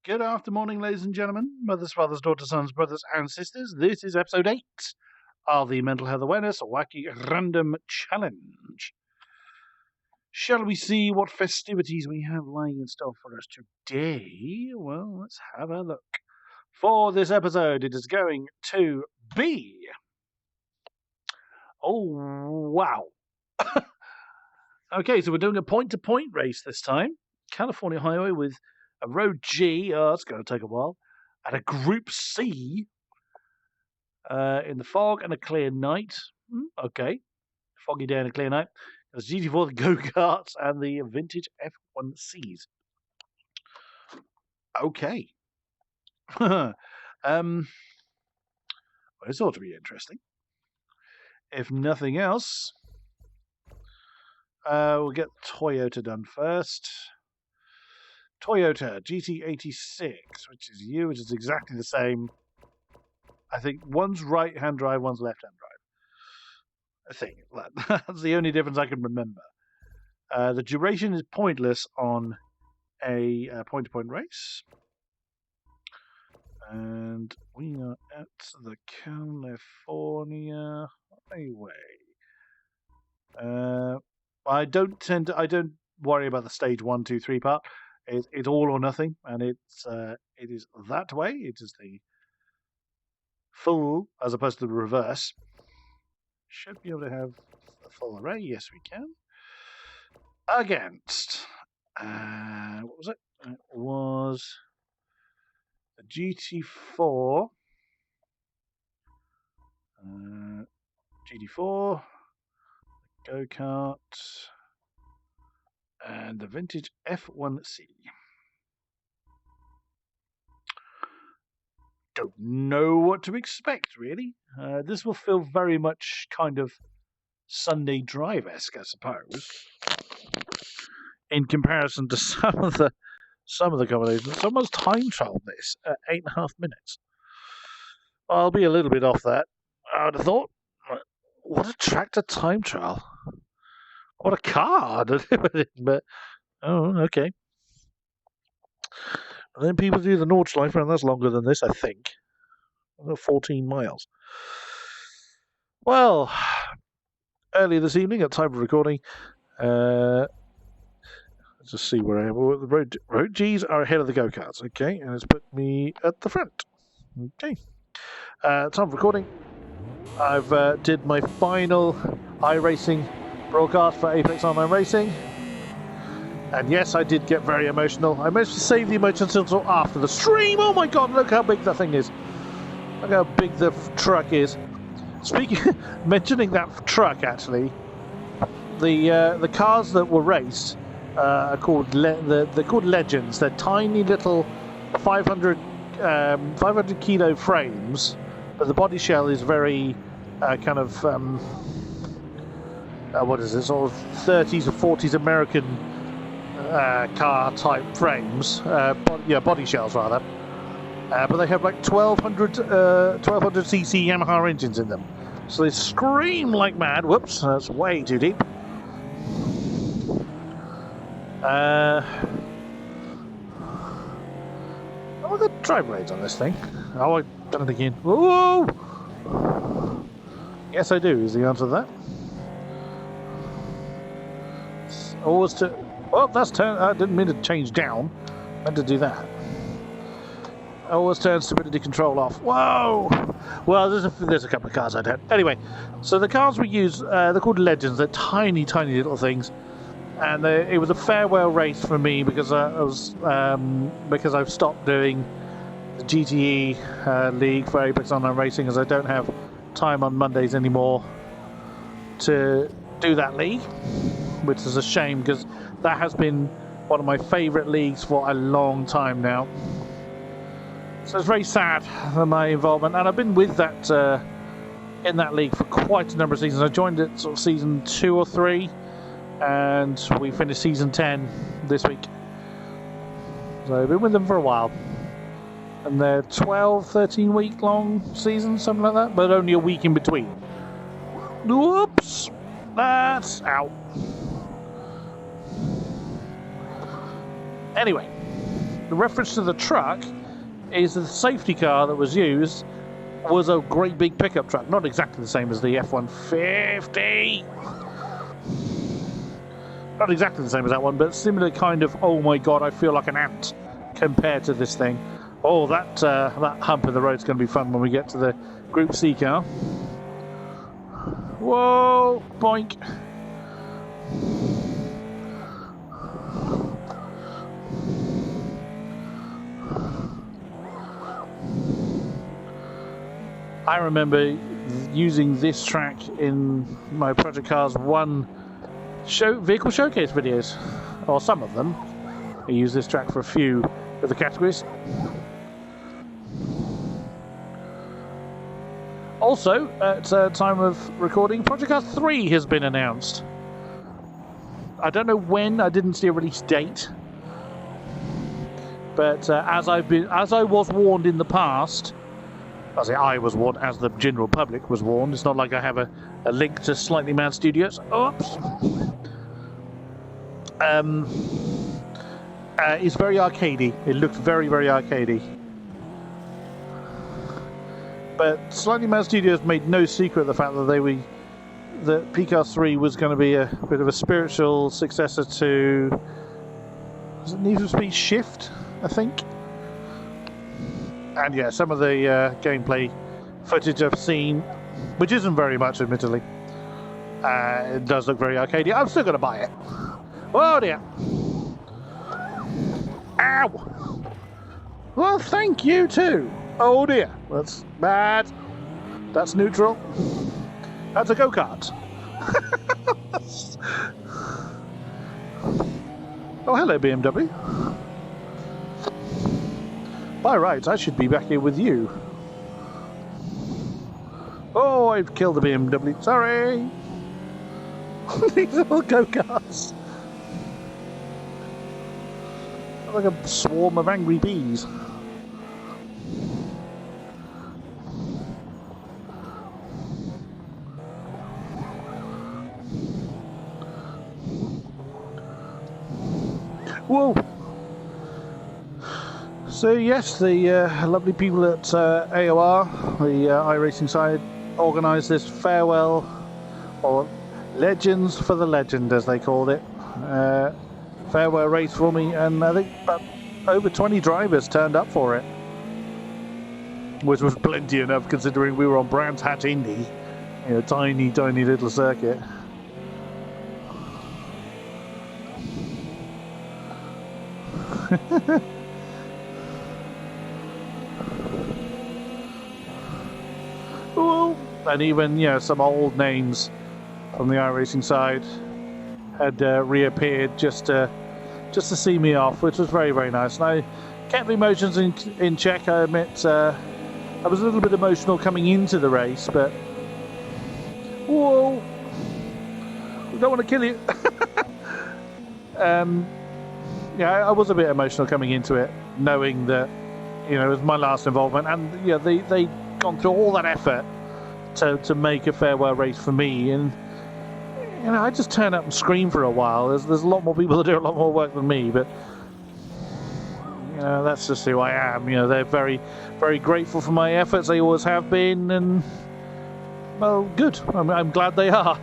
Good afternoon, ladies and gentlemen, mothers, fathers, daughters, sons, brothers, and sisters. This is episode 8 of the Mental Health Awareness Wacky Random Challenge. Shall we see what festivities we have lying in store for us today? Well, let's have a look. For this episode, it is going to be... Oh, wow. Okay, so we're doing a point-to-point race this time. California Highway with a Road G, it's going to take a while, and a Group C in the fog and a clear night. Okay, foggy day and a clear night. There's GT4, the go-karts, and the vintage F1Cs. Okay. Well, this ought to be interesting. If nothing else, we'll get Toyota done first. Toyota GT86, which is exactly the same. I think one's right-hand drive, one's left-hand drive. I think that's the only difference I can remember. The duration is pointless on a point-to-point race. And we are at the California Highway. I don't worry about the stage 1, 2, 3 part. It's all or nothing, and it is that way. It is the full as opposed to the reverse. Should be able to have a full array. Yes, we can. Against what was it? It was the GT4. GT4, go-kart, and the vintage F1C. Don't know what to expect, really. This will feel very much kind of Sunday Drive-esque, I suppose, in comparison to some of the combinations. It's almost time travel this at 8.5 minutes. I'll be a little bit off that. I would have thought, what a tractor time trial. What a car! But oh, okay. And then people do the Nordschleife, and that's longer than this, I think. 14 miles. Well, earlier this evening, at time of recording, let's just see where I am. The road Gs are ahead of the go-karts, okay, and it's put me at the front. Okay. Time of recording, I've did my final iRacing broadcast for Apex Online Racing. And yes, I did get very emotional. I managed to save the emotions until after the stream. Oh my god, look how big that thing is. Look how big the truck is. Mentioning that truck, actually, the cars that were raced are called they're called Legends. They're tiny little 500 kilo frames, but the body shell is very kind of what is it? Sort of 30s or 40s American car type frames, body shells rather, but they have like 1200 cc Yamaha engines in them, so they scream like mad. Whoops, that's way too deep. Oh, the drive blades on this thing. Oh, I've done it again. Whoa! Yes, I do, is the answer to that. Always to... Oh, that's turn. I didn't mean to change down. I meant to do that. Always turn stability control off. Whoa! Well, there's a couple of cars I don't. Anyway, so the cars we use, they're called Legends. They're tiny, tiny little things. And it was a farewell race for me because because I've stopped doing the GTE League for Apex Online Racing, as I don't have time on Mondays anymore to do that league, which is a shame because that has been one of my favourite leagues for a long time now. So it's very sad for my involvement, and I've been with that in that league for quite a number of seasons. I joined it sort of season 2 or 3, and we finished season 10 this week. So I've been with them for a while. And they're 12, 13 week long seasons, something like that, but only a week in between. Whoops! That's out. Anyway, the reference to the truck is the safety car that was used was a great big pickup truck. Not exactly the same as the F-150. Not exactly the same as that one, but similar kind of, oh my god, I feel like an ant compared to this thing. Oh, that hump in the road is going to be fun when we get to the Group C car. Whoa, boink. I remember using this track in my Project Cars 1 vehicle showcase videos, or some of them. I used this track for a few of the categories. Also, at time of recording, Project Cars 3 has been announced. I don't know when, I didn't see a release date. But as I was warned in the past, I was warned as the general public was warned. It's not like I have a link to Slightly Mad Studios. Oops. It's very arcadey. It looked very, very arcadey. But Slightly Mad Studios made no secret of the fact that that PCAR 3 was going to be a bit of a spiritual successor to, was it Need for Speed Shift, I think? And yeah, some of the gameplay footage I've seen, which isn't very much, admittedly, it does look very arcadey. I'm still going to buy it. Oh dear. Ow! Well, thank you too. Oh dear. That's bad. That's neutral. That's a go-kart. Oh, hello, BMW. By rights, I should be back here with you. Oh, I've killed the BMW. Sorry. These are all go-karts. Like a swarm of angry bees. Whoa! So yes, the lovely people at AOR, the iRacing side, organised this farewell, or Legends for the Legend as they called it, farewell race for me, and I think about over 20 drivers turned up for it, which was plenty enough considering we were on Brands Hatch Indy, tiny little circuit. Well, and even some old names from the iRacing side had reappeared just to see me off, which was very, very nice. And I kept the emotions in check. I admit I was a little bit emotional coming into the race, but whoa, we don't want to kill you. Yeah, I was a bit emotional coming into it, knowing that it was my last involvement, and they gone through all that effort to make a farewell race for me, and I just turn up and scream for a while. There's a lot more people that do a lot more work than me, but that's just who I am. They're very, very grateful for my efforts. They always have been, and well, good. I'm glad they are.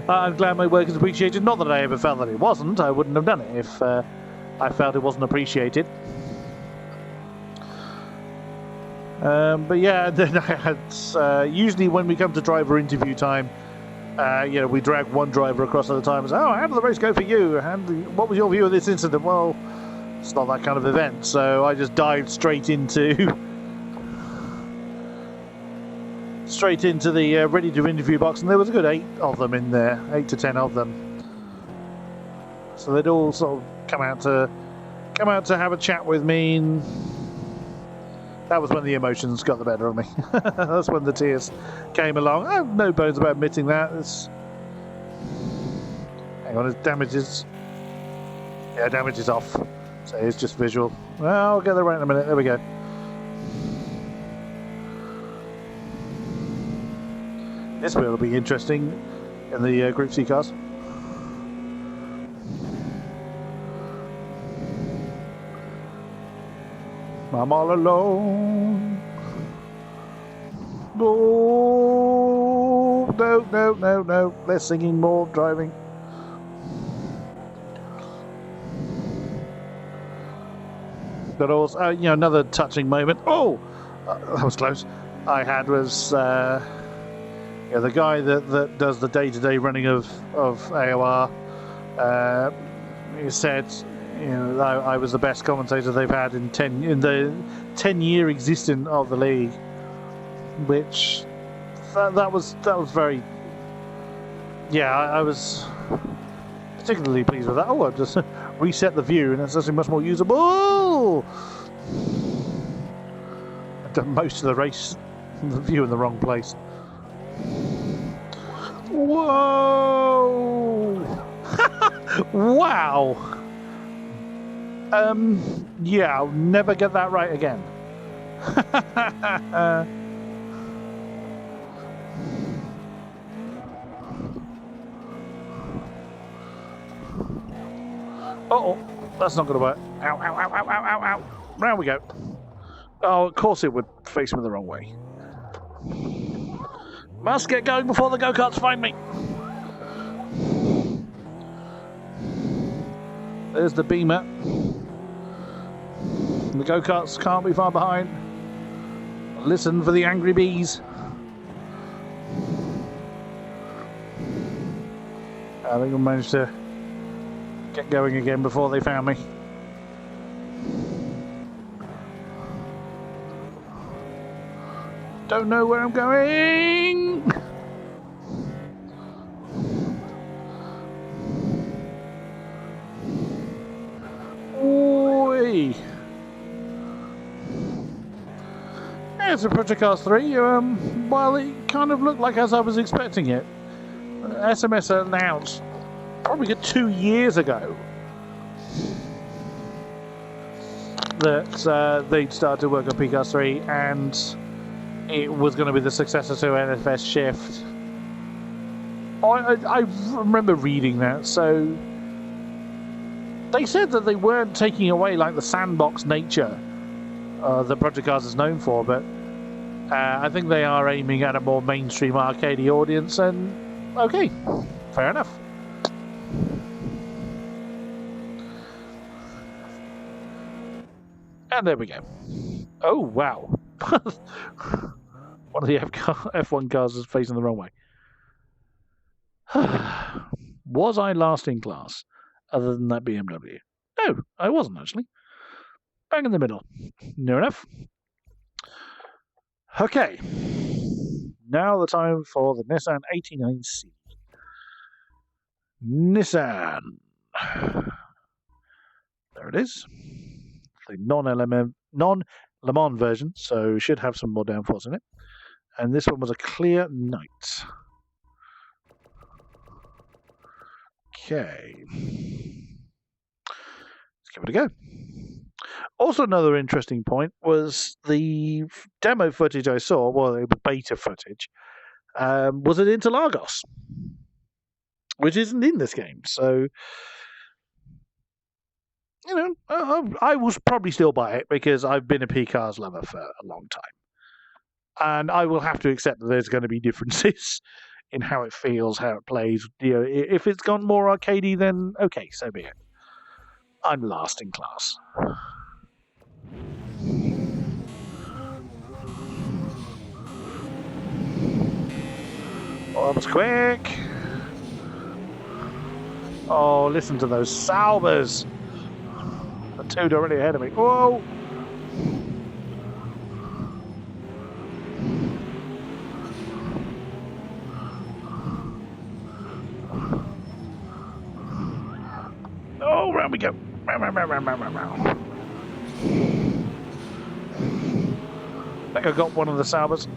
I'm glad my work is appreciated. Not that I ever felt that it wasn't. I wouldn't have done it if I felt it wasn't appreciated. But yeah, then usually when we come to driver interview time, we drag one driver across at a time and say, "Oh, how did the race go for you? And what was your view of this incident?" Well, it's not that kind of event, so I just dived straight into the ready to interview box, and there was a good 8 of them in there, 8 to 10 of them. So they'd all sort of come out to have a chat with me, and that was when the emotions got the better of me. That's when the tears came along. I have no bones about admitting that. Hang on, it damages. Yeah, damage is off. So it's just visual. Well, I'll get there right in a minute. There we go. This will be interesting in the Group C cars. I'm all alone. No, no, no, no, no. Less singing, more driving. But also, another touching moment. Oh, that was close. I had was the guy that does the day-to-day running of AOR. He said, I was the best commentator they've had in the 10-year existence of the league, which that was very. Yeah, I was particularly pleased with that. Oh, I've just reset the view, and it's actually much more usable. I've done most of the race, the view in the wrong place. Whoa! Wow! Yeah, I'll never get that right again. Uh-oh, that's not going to work. Ow, ow, ow, ow, ow, ow, ow. Round we go. Oh, of course it would face me the wrong way. Must get going before the go-karts find me. There's the beamer. The go-karts can't be far behind. Listen for the angry bees. I think I managed to get going again before they found me. Don't know where I'm going. Oi. It's a Project Cars 3. Well, it kind of looked like as I was expecting it. SMS announced probably 2 years ago that they'd started to work on PCAS 3 and it was going to be the successor to NFS Shift. I remember reading that, so they said that they weren't taking away like the sandbox nature that Project Cars is known for, but I think they are aiming at a more mainstream arcade audience, and okay, fair enough. And there we go. Oh, wow. One of the F1 cars is facing the wrong way. Was I last in class, other than that BMW? No, I wasn't actually. Bang in the middle. Near enough. Okay. Now the time for the Nissan 89C. Nissan. There it is. The non-Le Mans version, so should have some more downforce in it. And this one was a clear night. Okay. Let's give it a go. Also, another interesting point was the demo footage I saw, well, it was beta footage, was at Interlagos, which isn't in this game. So, I will probably still buy it because I've been a P-Cars lover for a long time. And I will have to accept that there's going to be differences in how it feels, how it plays. If it's gone more arcadey, then okay, so be it. I'm last in class. Oh, that was quick. Oh, listen to those Saubers. The two directly ahead of me. Whoa! Oh, round we go. Round. I think I got one of the Saubers.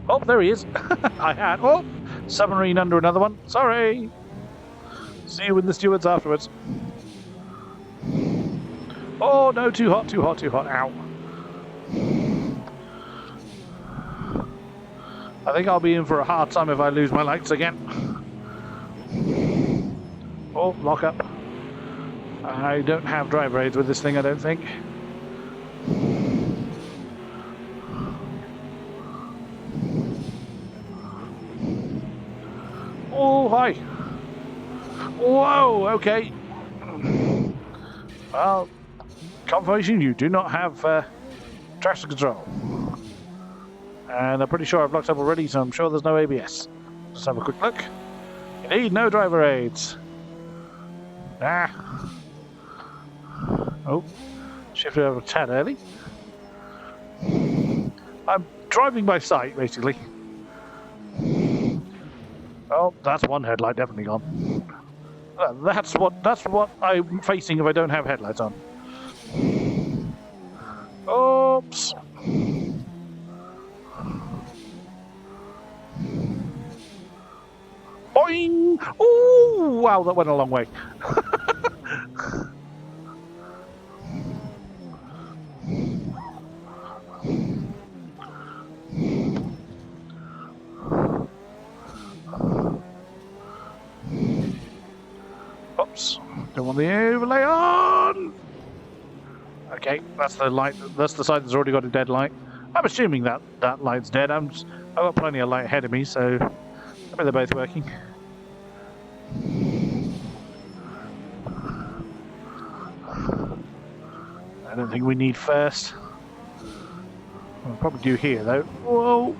Oh, there he is. I had. Oh, submarine under another one. Sorry. See you in the stewards afterwards. Oh, no, too hot. Ow. I think I'll be in for a hard time if I lose my lights again. Oh, lock up. I don't have driver aids with this thing, I don't think. Oh, hi. Whoa, okay. Well, confirmation you do not have traction control. And I'm pretty sure I've locked up already, so I'm sure there's no ABS. Let's have a quick look. You need no driver aids. Ah. Oh, shifted over a tad early. I'm driving by sight, basically. Oh, that's one headlight definitely gone. That's what I'm facing if I don't have headlights on. Oops. Boing! Oh, wow, that went a long way. Oops, don't want the overlay on. Okay, that's the light. That's the side that's already got a dead light. I'm assuming that light's dead. I've got plenty of light ahead of me, so I bet they're both working. I don't think we need first. We'll probably do here though. Whoa!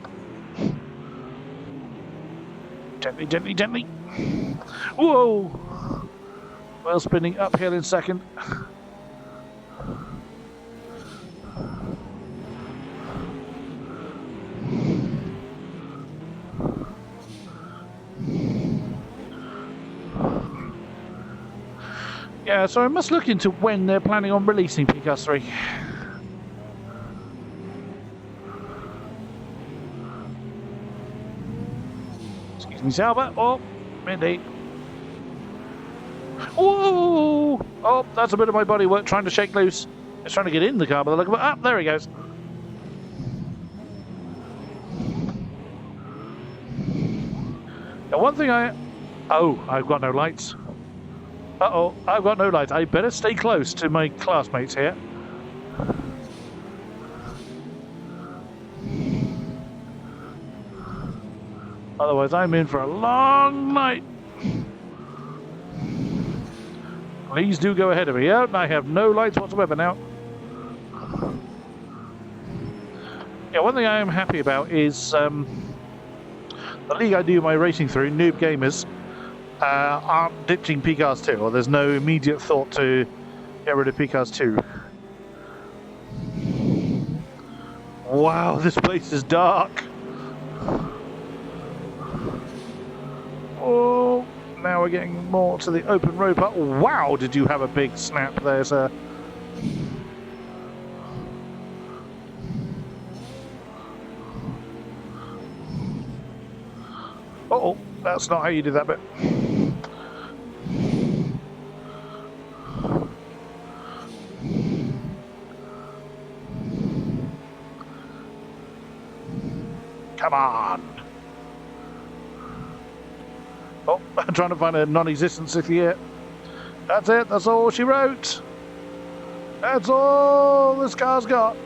Gently, gently, gently. Whoa! Well, spinning uphill in second. Yeah, so I must look into when they're planning on releasing PCAS 3. Excuse me, Salva. Oh, Mindy. Whoa! Oh, that's a bit of my bodywork trying to shake loose. It's trying to get in the car by the look of it. Ah, there he goes. Now, one thing oh, I've got no lights. Uh-oh, I've got no lights. I better stay close to my classmates here. Otherwise, I'm in for a long night. Please do go ahead of me. Yep, I have no lights whatsoever now. Yeah, one thing I am happy about is the league I do my racing through, Noob Gamers, aren't ditching PCAS 2, or there's no immediate thought to get rid of PCAS 2. Wow, this place is dark. Oh, now we're getting more to the open road part. Wow, did you have a big snap there, sir? Uh-oh, that's not how you do that bit. Come on. Oh, I'm trying to find a non-existent city here. That's it, that's all she wrote. That's all this car's got.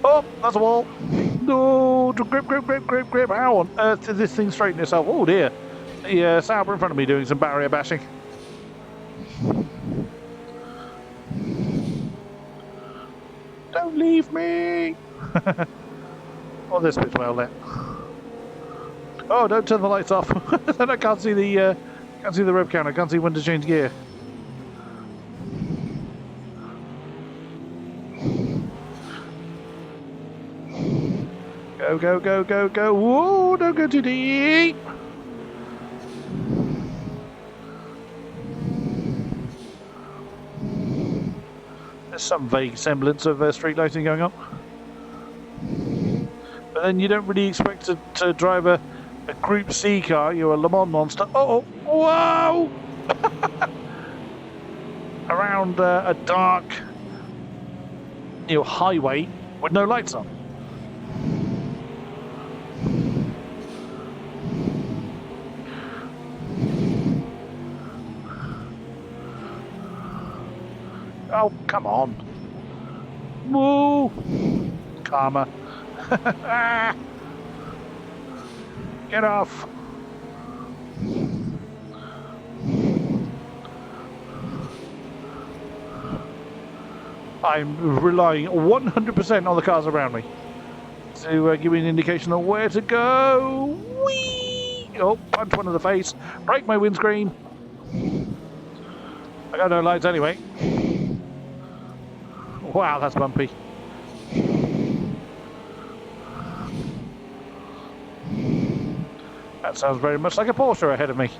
Oh, that's a wall. No, grip, grip, grip, grip, grip. How on earth did this thing straighten itself? Oh dear. The Sauber in front of me doing some barrier bashing. Don't leave me. Oh, this bit's well lit. Oh, don't turn the lights off. Then I can't see the rev counter. I can't see when to change gear. Go, go, go, go, go. Whoa, don't go too deep. There's some vague semblance of street lighting going on. But then you don't really expect to drive a Group C car. You're a Le Mans monster. Oh, whoa! Around a dark highway with no lights on. Oh, come on. Woo! Karma. Get off. I'm relying 100% on the cars around me to give me an indication of where to go. Whee! Oh, punch one in the face. Break my windscreen. I got no lights anyway. Wow, that's bumpy. That sounds very much like a Porsche ahead of me.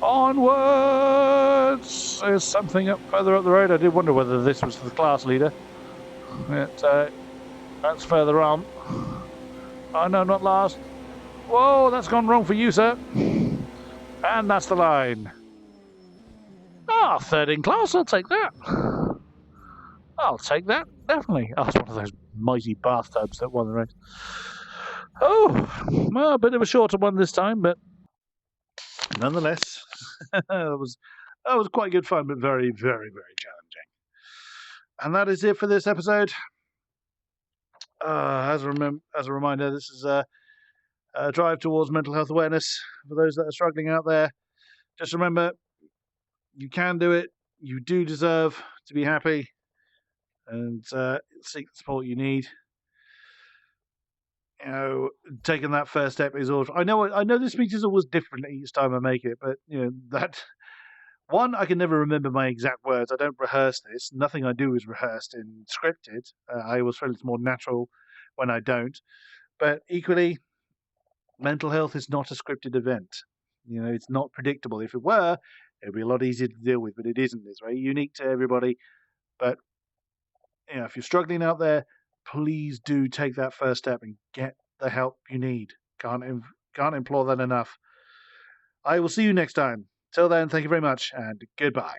Onwards! There's something up further up the road. I did wonder whether this was the class leader. That's further on. Oh no, not last. Whoa, that's gone wrong for you, sir. And that's the line. Ah, third in class, I'll take that. I'll take that, definitely. Oh, it's one of those mighty bathtubs that won the race. Oh, well, a bit of a shorter one this time, but nonetheless, that was quite good fun, but very, very, very challenging. And that is it for this episode. As a reminder, this is a drive towards mental health awareness for those that are struggling out there. Just remember, you can do it. You do deserve to be happy and seek the support you need. You know, taking that first step is all. I know this speech is always different each time I make it, but you know that one, I can never remember my exact words. I don't rehearse this. Nothing I do is rehearsed and scripted. I always feel it's more natural when I don't. But equally, mental health is not a scripted event. You know, it's not predictable. If it were, it'd be a lot easier to deal with, but it isn't. It's very unique to everybody. But you know, if you're struggling out there, please do take that first step and get the help you need. Can't implore that enough. I will see you next time. Till then, thank you very much and goodbye.